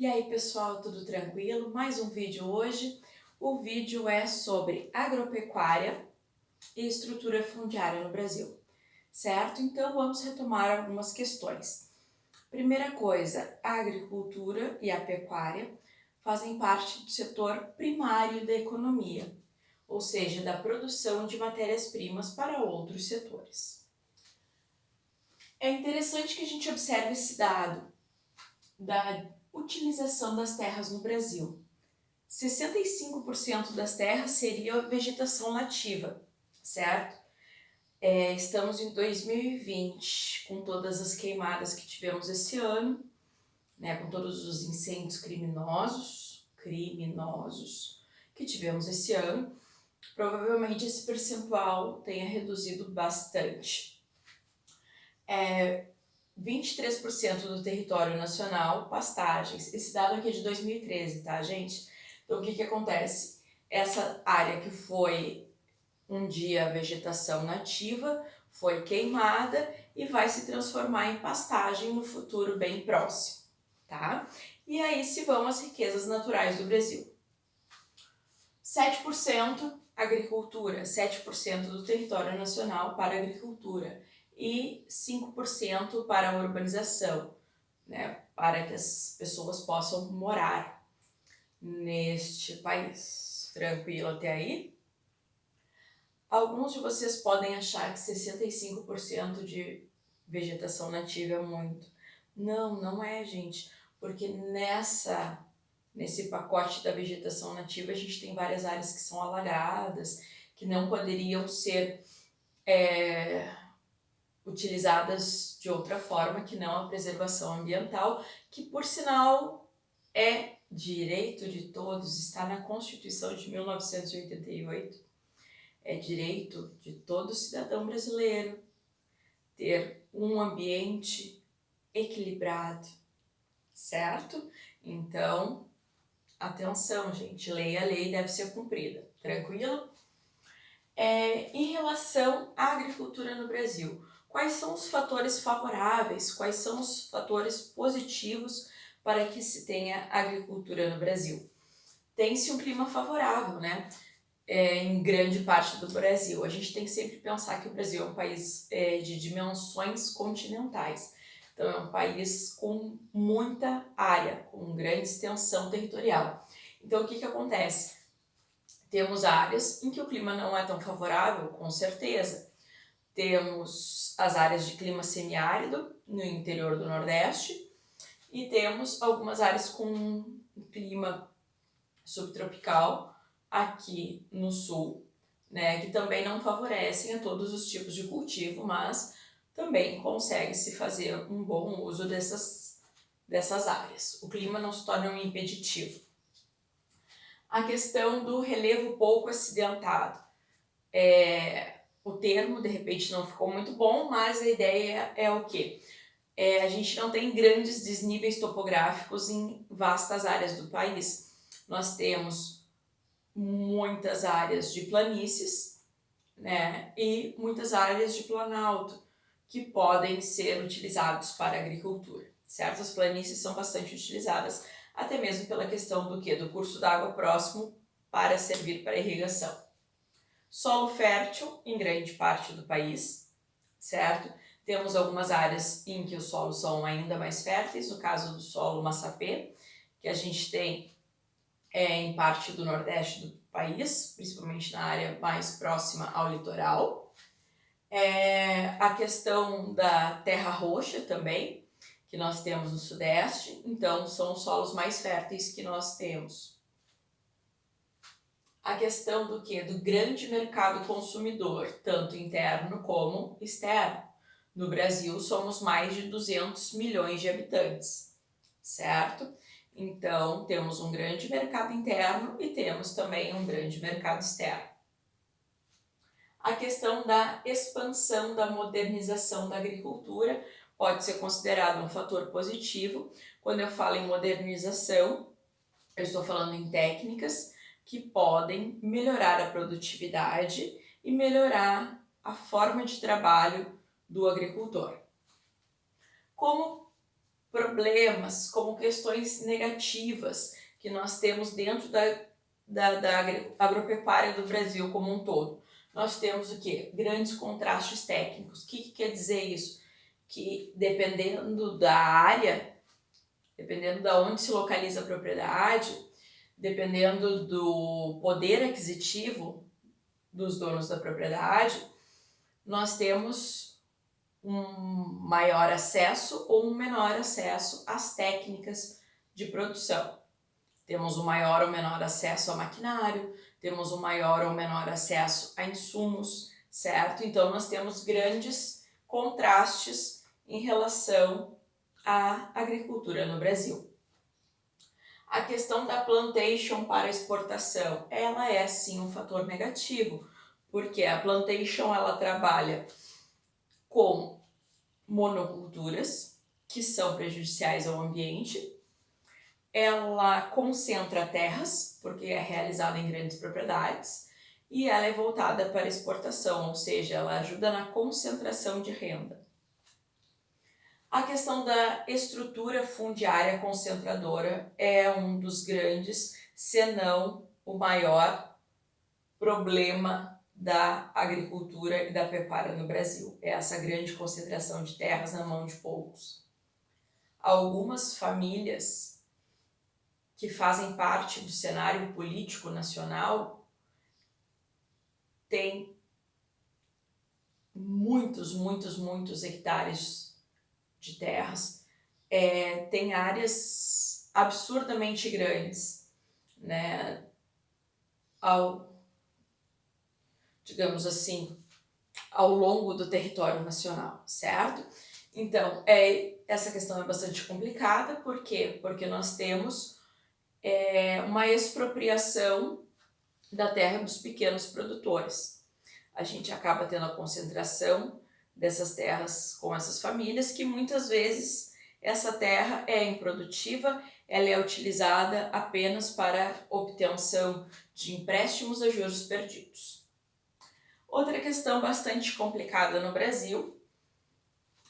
E aí pessoal, tudo tranquilo? Mais um vídeo hoje. O vídeo é sobre agropecuária e estrutura fundiária no Brasil, certo? Então vamos retomar algumas questões. Primeira coisa, a agricultura e a pecuária fazem parte do setor primário da economia, ou seja, da produção de matérias-primas para outros setores. É interessante que a gente observe esse dado da utilização das terras no Brasil. 65% das terras seria vegetação nativa, certo? Estamos em 2020, com todas as queimadas que tivemos esse ano, né, com todos os incêndios criminosos que tivemos esse ano, provavelmente esse percentual tenha reduzido bastante. 23% do território nacional, pastagens. Esse dado aqui é de 2013, tá, gente? Então, o que acontece? Essa área que foi um dia vegetação nativa foi queimada e vai se transformar em pastagem no futuro bem próximo, tá? E aí se vão as riquezas naturais do Brasil. 7% agricultura, 7% do território nacional para agricultura e 5% para a urbanização, né, para que as pessoas possam morar neste país. Tranquilo até aí? Alguns de vocês podem achar que 65% de vegetação nativa é muito. Não, não é, gente, porque nesse pacote da vegetação nativa a gente tem várias áreas que são alagadas, que não poderiam ser utilizadas de outra forma que não a preservação ambiental, que por sinal é direito de todos, está na Constituição de 1988. É direito de todo cidadão brasileiro ter um ambiente equilibrado, certo? Então, atenção, gente, lei a lei deve ser cumprida, tranquilo? Em relação à agricultura no Brasil, quais são os fatores favoráveis, quais são os fatores positivos para que se tenha agricultura no Brasil? Tem-se um clima favorável, né? Em grande parte do Brasil. A gente tem que sempre pensar que o Brasil é um país de dimensões continentais. Então é um país com muita área, com grande extensão territorial. Então o que acontece? Temos áreas em que o clima não é tão favorável, com certeza. Temos as áreas de clima semiárido no interior do Nordeste e temos algumas áreas com clima subtropical aqui no sul, né, que também não favorecem a todos os tipos de cultivo, mas também consegue-se fazer um bom uso dessas áreas. O clima não se torna um impeditivo. A questão do relevo pouco acidentado. O termo, de repente, não ficou muito bom, mas a ideia é o quê? A gente não tem grandes desníveis topográficos em vastas áreas do país. Nós temos muitas áreas de planícies, né, e muitas áreas de planalto que podem ser utilizados para a agricultura, certo? As planícies são bastante utilizadas, até mesmo pela questão do quê? Do curso d'água próximo para servir para irrigação. Solo fértil em grande parte do país, certo? Temos algumas áreas em que os solos são ainda mais férteis, no caso do solo massapê, que a gente tem em parte do nordeste do país, principalmente na área mais próxima ao litoral. A questão da terra roxa também, que nós temos no sudeste, então são os solos mais férteis que nós temos. A questão do quê? Do grande mercado consumidor, tanto interno como externo. No Brasil somos mais de 200 milhões de habitantes, certo? Então, temos um grande mercado interno e temos também um grande mercado externo. A questão da expansão, da modernização da agricultura pode ser considerado um fator positivo. Quando eu falo em modernização, eu estou falando em técnicas que podem melhorar a produtividade e melhorar a forma de trabalho do agricultor. Como problemas, como questões negativas que nós temos dentro da agropecuária do Brasil como um todo. Nós temos o quê? Grandes contrastes técnicos. O que quer dizer isso? Que dependendo da área, dependendo de onde se localiza a propriedade, dependendo do poder aquisitivo dos donos da propriedade, nós temos um maior acesso ou um menor acesso às técnicas de produção. Temos um maior ou menor acesso a maquinário, temos um maior ou menor acesso a insumos, certo? Então nós temos grandes contrastes em relação à agricultura no Brasil. A questão da plantation para exportação, ela é sim um fator negativo, porque a plantation ela trabalha com monoculturas que são prejudiciais ao ambiente, ela concentra terras, porque é realizada em grandes propriedades, e ela é voltada para exportação, ou seja, ela ajuda na concentração de renda. A questão da estrutura fundiária concentradora é um dos grandes, se não o maior problema da agricultura e da pecuária no Brasil. É essa grande concentração de terras na mão de poucos. Algumas famílias que fazem parte do cenário político nacional têm muitos hectares de terras, tem áreas absurdamente grandes, né, digamos assim, ao longo do território nacional, certo? Então, essa questão é bastante complicada, por quê? Porque nós temos uma expropriação da terra dos pequenos produtores. A gente acaba tendo a concentração dessas terras com essas famílias, que muitas vezes essa terra é improdutiva, ela é utilizada apenas para obtenção de empréstimos a juros perdidos. Outra questão bastante complicada no Brasil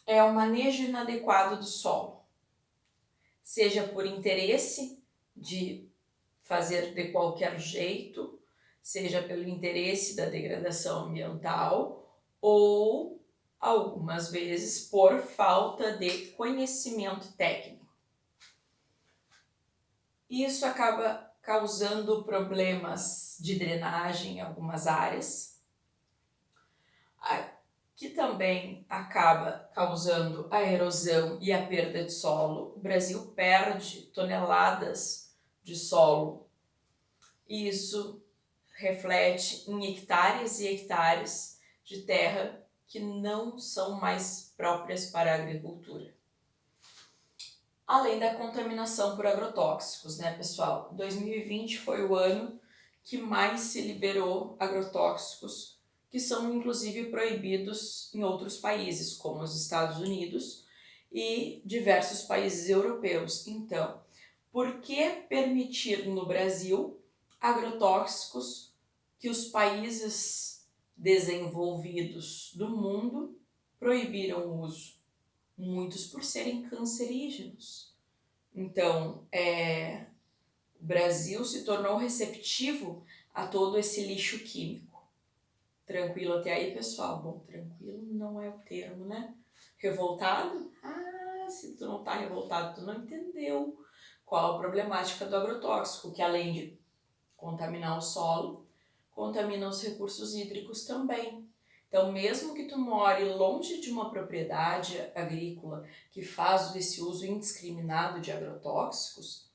é o manejo inadequado do solo, seja por interesse de fazer de qualquer jeito, seja pelo interesse da degradação ambiental ou, algumas vezes, por falta de conhecimento técnico. Isso acaba causando problemas de drenagem em algumas áreas, que também acaba causando a erosão e a perda de solo. O Brasil perde toneladas de solo e isso reflete em hectares e hectares de terra que não são mais próprias para a agricultura. Além da contaminação por agrotóxicos, né, pessoal? 2020 foi o ano que mais se liberou agrotóxicos, que são inclusive proibidos em outros países, como os Estados Unidos e diversos países europeus. Então, por que permitir no Brasil agrotóxicos que os países desenvolvidos do mundo proibiram o uso? Muitos por serem cancerígenos. Então, o Brasil se tornou receptivo a todo esse lixo químico. Tranquilo até aí, pessoal? Bom, tranquilo não é o termo, né? Revoltado? Ah, se tu não tá revoltado, tu não entendeu qual a problemática do agrotóxico, que além de contaminar o solo, contamina os recursos hídricos também. Então, mesmo que tu more longe de uma propriedade agrícola que faz esse uso indiscriminado de agrotóxicos,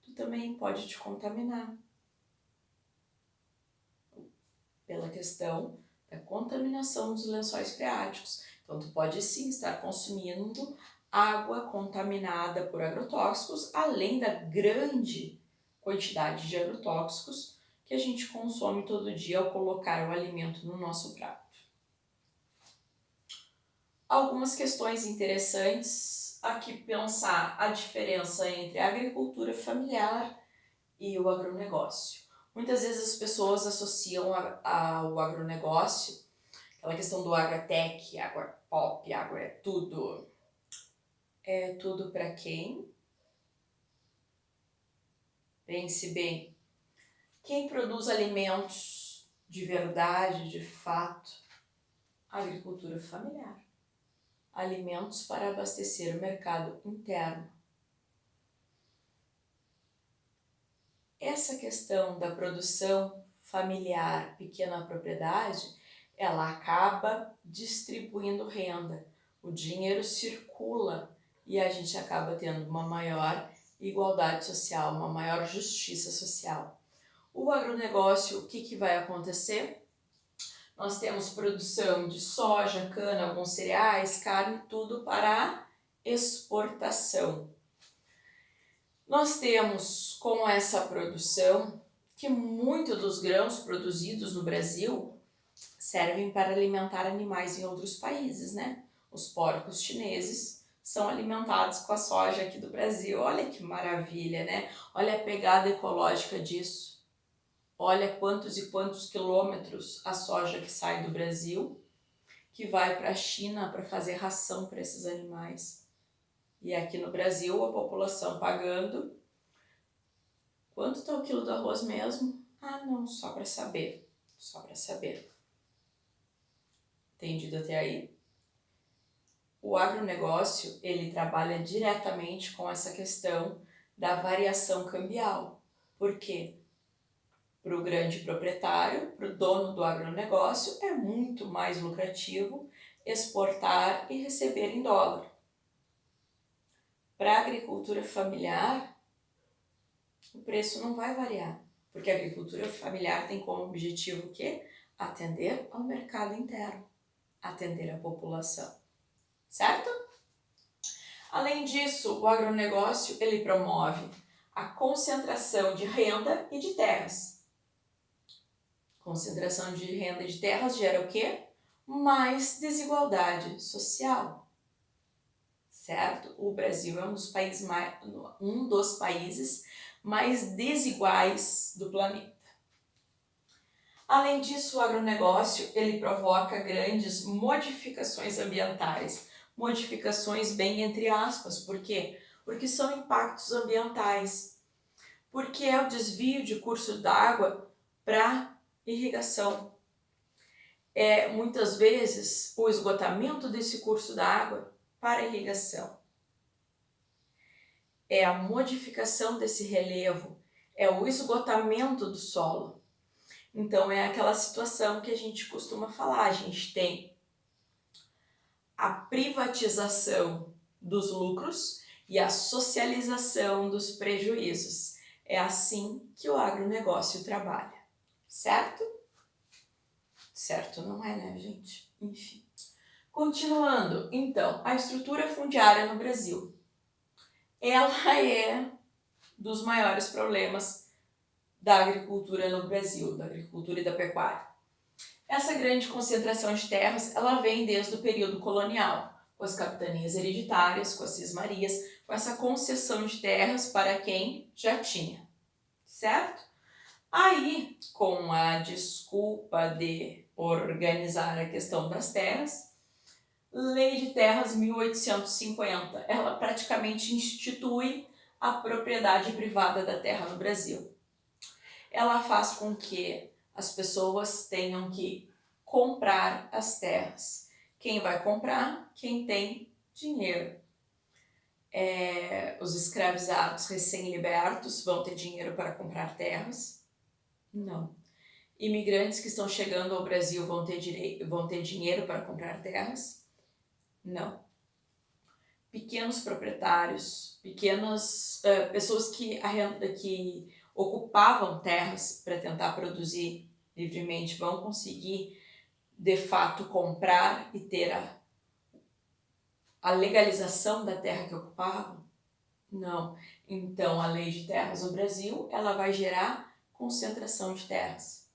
tu também pode te contaminar pela questão da contaminação dos lençóis freáticos. Então, tu pode sim estar consumindo água contaminada por agrotóxicos, além da grande quantidade de agrotóxicos que a gente consome todo dia ao colocar o alimento no nosso prato. Algumas questões interessantes aqui pensar a diferença entre a agricultura familiar e o agronegócio. Muitas vezes as pessoas associam ao agronegócio, aquela questão do agratech, agropop, agro é tudo, É tudo para quem? Pense bem. Quem produz alimentos de verdade, de fato? Agricultura familiar. Alimentos para abastecer o mercado interno. Essa questão da produção familiar, pequena propriedade, ela acaba distribuindo renda. O dinheiro circula e a gente acaba tendo uma maior igualdade social, uma maior justiça social. O agronegócio, o que vai acontecer? Nós temos produção de soja, cana, alguns cereais, carne, tudo para exportação. Nós temos com essa produção que muitos dos grãos produzidos no Brasil servem para alimentar animais em outros países, né? Os porcos chineses são alimentados com a soja aqui do Brasil. Olha que maravilha, né? Olha a pegada ecológica disso. Olha quantos e quantos quilômetros a soja que sai do Brasil, que vai para a China para fazer ração para esses animais. E aqui no Brasil a população pagando. Quanto está o quilo do arroz mesmo? Ah, não, só para saber. Só para saber. Entendido até aí? O agronegócio, ele trabalha diretamente com essa questão da variação cambial. Por quê? Para o grande proprietário, para o dono do agronegócio, é muito mais lucrativo exportar e receber em dólar. Para a agricultura familiar, o preço não vai variar, porque a agricultura familiar tem como objetivo o quê? Atender ao mercado interno, atender a população, certo? Além disso, o agronegócio ele promove a concentração de renda e de terras. Concentração de renda e de terras gera o quê? Mais desigualdade social, certo? O Brasil é um dos países mais desiguais do planeta. Além disso, o agronegócio ele provoca grandes modificações ambientais, modificações bem entre aspas, por quê? Porque são impactos ambientais, porque é o desvio de curso d'água para irrigação. Muitas vezes o esgotamento desse curso d'água para irrigação. É a modificação desse relevo, é o esgotamento do solo. Então é aquela situação que a gente costuma falar, a gente tem a privatização dos lucros e a socialização dos prejuízos. É assim que o agronegócio trabalha, certo? Certo não é, né, gente? Enfim. Continuando, então, a estrutura fundiária no Brasil. Ela é dos maiores problemas da agricultura no Brasil, da agricultura e da pecuária. Essa grande concentração de terras, ela vem desde o período colonial, com as capitanias hereditárias, com as cismarias, com essa concessão de terras para quem já tinha, certo? Aí, com a desculpa de organizar a questão das terras, Lei de Terras 1850, ela praticamente institui a propriedade privada da terra no Brasil. Ela faz com que as pessoas tenham que comprar as terras. Quem vai comprar? Quem tem dinheiro. Os escravizados recém-libertos vão ter dinheiro para comprar terras? Não. Imigrantes que estão chegando ao Brasil vão ter dinheiro para comprar terras? Não. Pequenos proprietários, pequenas pessoas que ocupavam terras para tentar produzir livremente vão conseguir, de fato, comprar e ter a legalização da terra que ocupavam? Não. Então, a Lei de Terras no Brasil, ela vai gerar concentração de terras.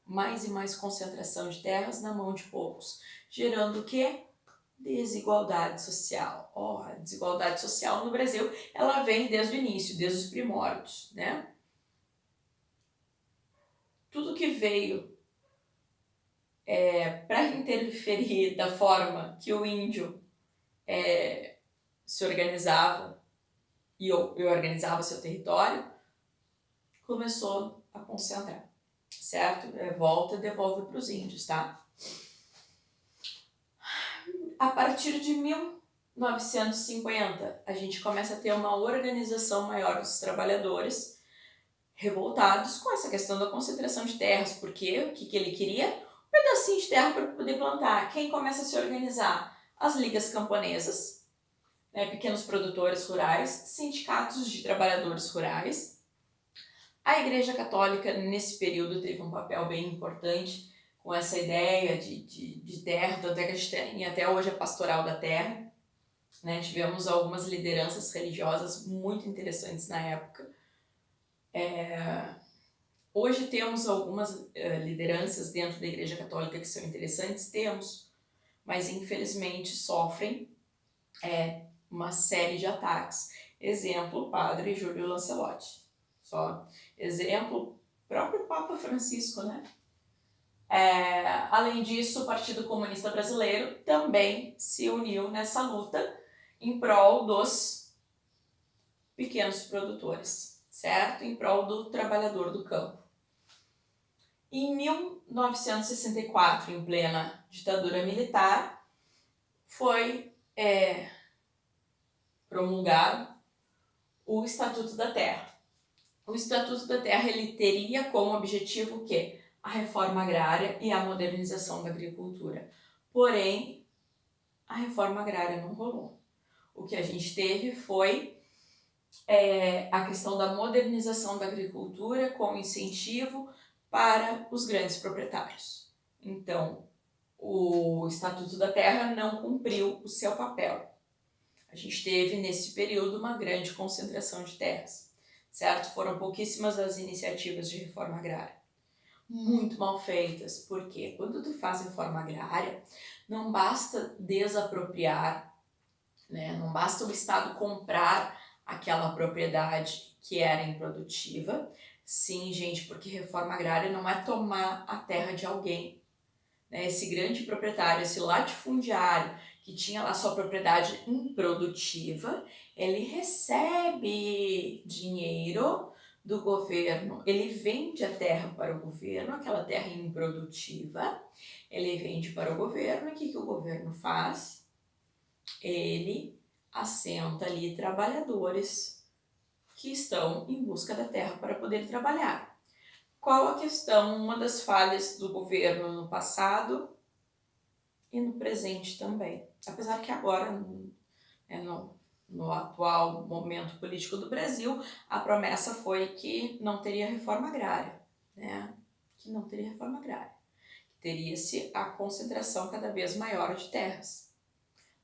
Mais e mais concentração de terras na mão de poucos, gerando o quê? Desigualdade social. A desigualdade social no Brasil, ela vem desde o início, desde os primórdios, né? Tudo que veio para interferir da forma que o índio se organizava e organizava seu território, começou a concentrar, certo? Volta e devolve para os índios, tá? A partir de 1950, a gente começa a ter uma organização maior dos trabalhadores revoltados com essa questão da concentração de terras, porque o que ele queria? Um pedacinho de terra para poder plantar. Quem começa a se organizar? As ligas camponesas, né, pequenos produtores rurais, sindicatos de trabalhadores rurais. A Igreja Católica, nesse período, teve um papel bem importante com essa ideia de terra, tanto é que a gente tem até hoje a Pastoral da Terra. Né? Tivemos algumas lideranças religiosas muito interessantes na época. Hoje temos algumas lideranças dentro da Igreja Católica que são interessantes, mas infelizmente sofrem uma série de ataques. Exemplo, o padre Júlio Lancelotti. Só exemplo, próprio Papa Francisco, né? Além disso, o Partido Comunista Brasileiro também se uniu nessa luta em prol dos pequenos produtores, certo? Em prol do trabalhador do campo. Em 1964, em plena ditadura militar, foi promulgado o Estatuto da Terra. O Estatuto da Terra ele teria como objetivo o quê? A reforma agrária e a modernização da agricultura. Porém, a reforma agrária não rolou. O que a gente teve foi a questão da modernização da agricultura com incentivo para os grandes proprietários. Então, o Estatuto da Terra não cumpriu o seu papel. A gente teve, nesse período, uma grande concentração de terras, certo? Foram pouquíssimas as iniciativas de reforma agrária. Muito mal feitas, porque quando tu faz reforma agrária, não basta desapropriar, né? Não basta o Estado comprar aquela propriedade que era improdutiva. Sim, gente, porque reforma agrária não é tomar a terra de alguém. Né? Esse grande proprietário, esse latifundiário que tinha lá sua propriedade improdutiva, ele recebe dinheiro do governo, ele vende a terra para o governo, aquela terra improdutiva, ele vende para o governo, e o que o governo faz? Ele assenta ali trabalhadores que estão em busca da terra para poder trabalhar. Qual a questão? Uma das falhas do governo no passado e no presente também. Apesar que agora, no atual momento político do Brasil, a promessa foi que não teria reforma agrária, né? Que não teria reforma agrária. Teria-se a concentração cada vez maior de terras.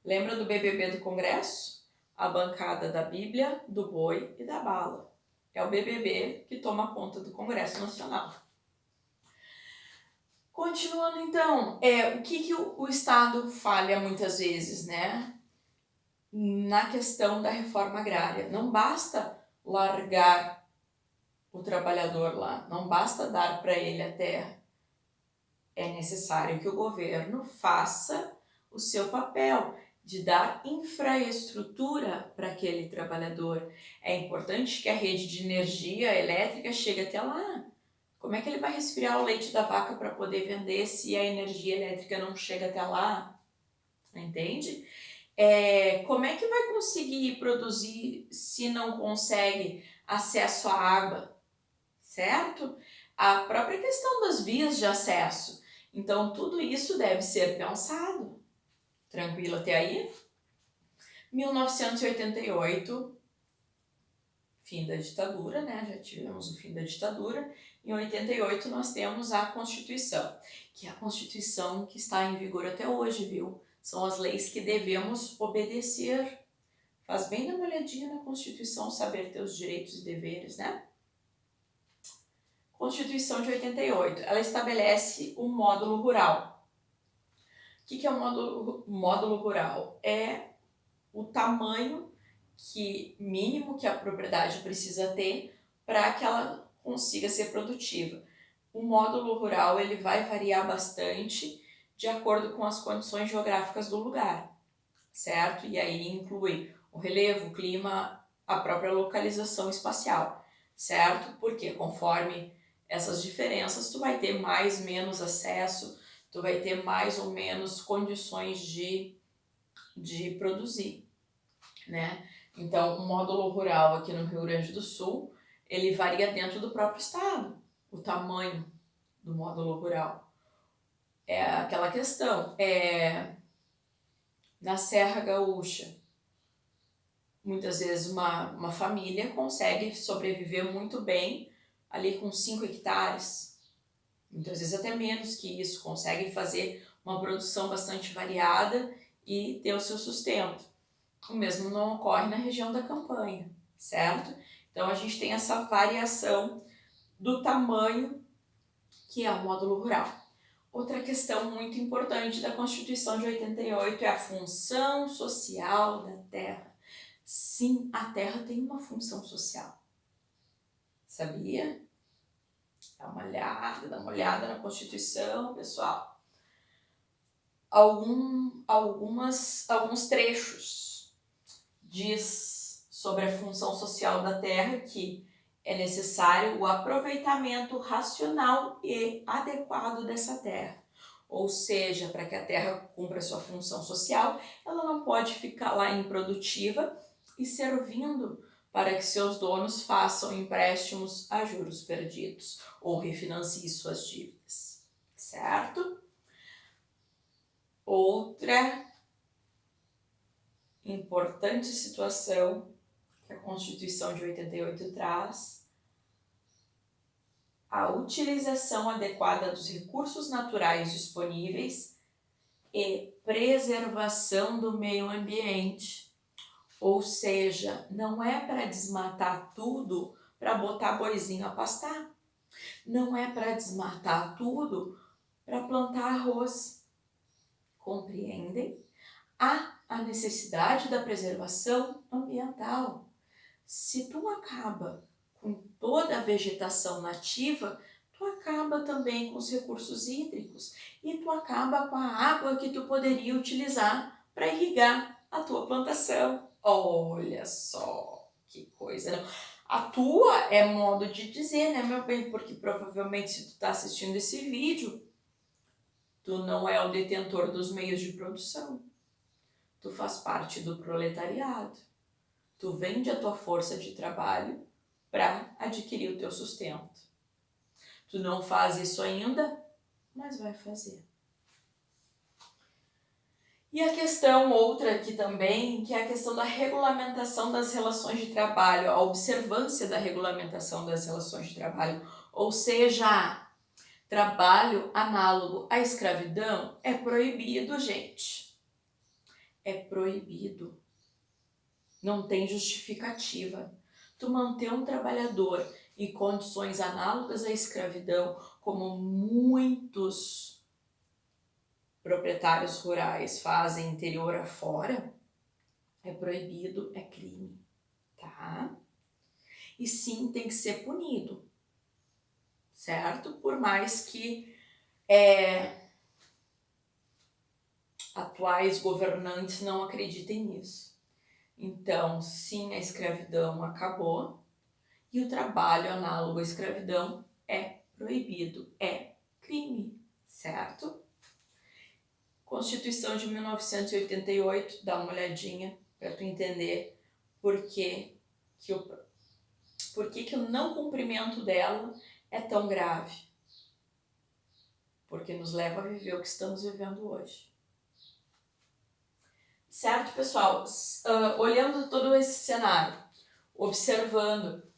Lembra do BBB do Congresso? A bancada da Bíblia, do boi e da bala. É o BBB que toma conta do Congresso Nacional. Continuando então, o que o Estado falha muitas vezes, né? Na questão da reforma agrária. Não basta largar o trabalhador lá, não basta dar para ele a terra. É necessário que o governo faça o seu papel de dar infraestrutura para aquele trabalhador. É importante que a rede de energia elétrica chegue até lá. Como é que ele vai resfriar o leite da vaca para poder vender se a energia elétrica não chega até lá? Entende? Como é que vai conseguir produzir se não consegue acesso à água? Certo? A própria questão das vias de acesso. Então, tudo isso deve ser pensado. Tranquilo até aí? 1988, fim da ditadura, né? Já tivemos o fim da ditadura. Em 88 nós temos a Constituição, que é a Constituição que está em vigor até hoje, viu? São as leis que devemos obedecer. Faz bem dar uma olhadinha na Constituição, saber teus direitos e deveres, né? Constituição de 88, ela estabelece o módulo rural. O que é o módulo rural? É o tamanho mínimo que a propriedade precisa ter para que ela consiga ser produtiva. O módulo rural ele vai variar bastante de acordo com as condições geográficas do lugar, certo? E aí inclui o relevo, o clima, a própria localização espacial, certo? Porque conforme essas diferenças, tu vai ter mais, menos acesso, tu vai ter mais ou menos condições de produzir, né? Então, o módulo rural aqui no Rio Grande do Sul, ele varia dentro do próprio estado, o tamanho do módulo rural. É aquela questão, na Serra Gaúcha, muitas vezes uma família consegue sobreviver muito bem ali com 5 hectares, muitas vezes até menos que isso, consegue fazer uma produção bastante variada e ter o seu sustento. O mesmo não ocorre na região da campanha, certo? Então a gente tem essa variação do tamanho que é o módulo rural. Outra questão muito importante da Constituição de 88 é a função social da terra. Sim, a terra tem uma função social. Sabia? Dá uma olhada na Constituição, pessoal. Alguns trechos diz sobre a função social da terra que é necessário o aproveitamento racional e adequado dessa terra. Ou seja, para que a terra cumpra sua função social, ela não pode ficar lá improdutiva e servindo para que seus donos façam empréstimos a juros perdidos ou refinanciem suas dívidas, certo? Outra importante situação que a Constituição de 88 traz: a utilização adequada dos recursos naturais disponíveis e preservação do meio ambiente. Ou seja, não é para desmatar tudo para botar boizinho a pastar. Não é para desmatar tudo para plantar arroz. Compreendem? Há a necessidade da preservação ambiental. Se tu acaba com toda a vegetação nativa, tu acaba também com os recursos hídricos e tu acaba com a água que tu poderia utilizar para irrigar a tua plantação. Olha só que coisa, não? A tua é modo de dizer, né, meu bem? Porque provavelmente se tu está assistindo esse vídeo, tu não é o detentor dos meios de produção. Tu faz parte do proletariado. Tu vende a tua força de trabalho para adquirir o teu sustento. Tu não faz isso ainda, mas vai fazer. E a questão outra aqui também, que é a questão da regulamentação das relações de trabalho, a observância da regulamentação das relações de trabalho, ou seja, trabalho análogo à escravidão é proibido, gente. É proibido. Não tem justificativa. Tu manter um trabalhador em condições análogas à escravidão, como muitos proprietários rurais fazem interior afora, é proibido, é crime, tá? E sim, tem que ser punido, certo? Por mais que atuais governantes não acreditem nisso. Então, sim, a escravidão acabou e o trabalho análogo à escravidão é proibido, é crime, certo? Constituição de 1988, dá uma olhadinha para tu entender por que o não cumprimento dela é tão grave. Porque nos leva a viver o que estamos vivendo hoje. Certo, pessoal? Olhando todo esse cenário, observando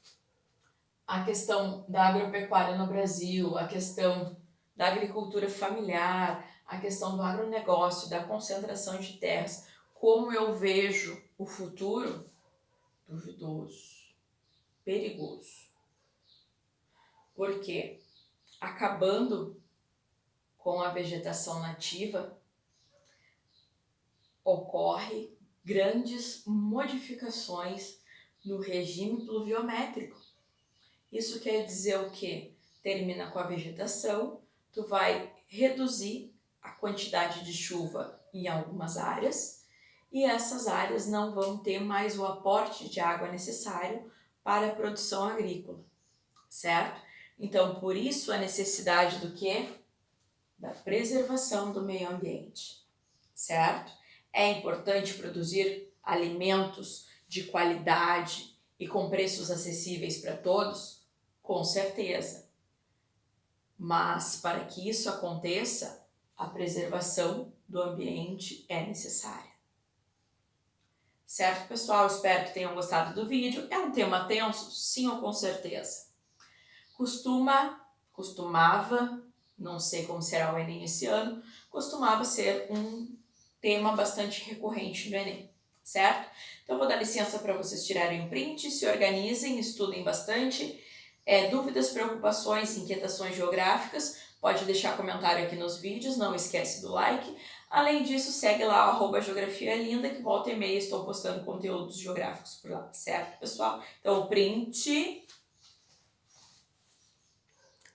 a questão da agropecuária no Brasil, a questão da agricultura familiar, a questão do agronegócio, da concentração de terras, como eu vejo o futuro, duvidoso, perigoso. Porque acabando com a vegetação nativa, ocorre grandes modificações no regime pluviométrico. Isso quer dizer o quê? Termina com a vegetação, tu vai reduzir a quantidade de chuva em algumas áreas e essas áreas não vão ter mais o aporte de água necessário para a produção agrícola, certo? Então, por isso a necessidade do quê? Da preservação do meio ambiente, certo? É importante produzir alimentos de qualidade e com preços acessíveis para todos? Com certeza. Mas para que isso aconteça, a preservação do ambiente é necessária. Certo, pessoal? Espero que tenham gostado do vídeo. É um tema tenso? Sim, ou com certeza. Costumava, não sei como será o Enem esse ano, costumava ser um tema bastante recorrente no Enem, certo? Então, vou dar licença para vocês tirarem um print, se organizem, estudem bastante. Dúvidas, preocupações, inquietações geográficas, pode deixar comentário aqui nos vídeos, não esquece do like. Além disso, segue lá o @geografialinda, que volta e meia estou postando conteúdos geográficos por lá, certo, pessoal? Então, o print...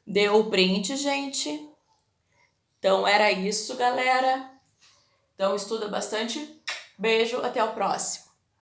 Deu o print, gente. Então, era isso, galera. Então, estuda bastante. Beijo, até o próximo.